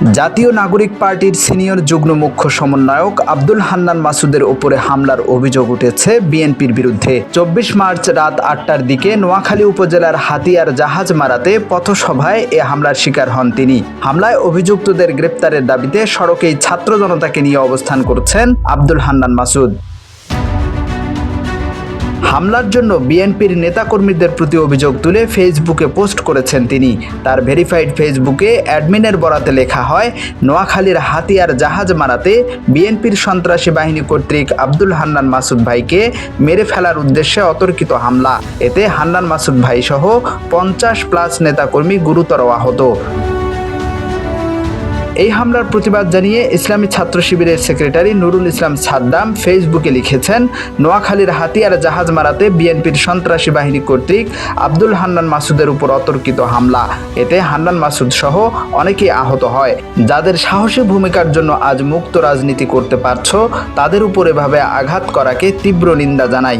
জাতীয় নাগরিক পার্টির সিনিয়র যুগ্ম মুখ্য সমন্বয়ক আব্দুল হান্নান মাসুদের উপরে হামলার অভিযোগ উঠেছে বিএনপির বিরুদ্ধে। ২৪ মার্চ রাত ৮টার দিকে নোয়াখালী উপজেলার হাতিয়ার জাহাজ মারাতে পথসভায় এ হামলার শিকার হন তিনি। হামলায় অভিযুক্তদের গ্রেপ্তারের দাবিতে সড়কেই ছাত্র জনতাকে নিয়ে অবস্থান করছেন আব্দুল হান্নান মাসুদ। হামলার জন্য বিএনপির নেতাকর্মীদের প্রতি অভিযোগ তুলে ফেসবুকে পোস্ট করেছেন তিনি। তার ভেরিফাইড ফেসবুকে অ্যাডমিনের বরাতে লেখা হয়, নোয়াখালীর হাতিয়ার জাহাজ মারাতে বিএনপির সন্ত্রাসী বাহিনী কর্তৃক আব্দুল হান্নান মাসুদ ভাইকে মেরে ফেলার উদ্দেশ্যে অতর্কিত হামলা। এতে হান্নান মাসুদ ভাই সহ 50+ নেতাকর্মী গুরুতর আহত। এই হামলার প্রতিবাদ জানিয়ে ইসলামী ছাত্র শিবিরের সেক্রেটারি নুরুল ইসলাম সাদ্দাম ফেসবুকে লিখেছেন, নোয়াখালীর হাতিয়ার জাহাজ মারাতে বিএনপির সন্ত্রাসী বাহিনী কর্তৃক আব্দুল হান্নান মাসুদের উপর অতর্কিত হামলা। এতে হান্নান মাসুদ সহ অনেকেই আহত হয়। যাদের সাহসী ভূমিকার জন্য আজ মুক্ত রাজনীতি করতে পারছো, তাদের উপর এভাবে আঘাত করাকে তীব্র নিন্দা জানাই।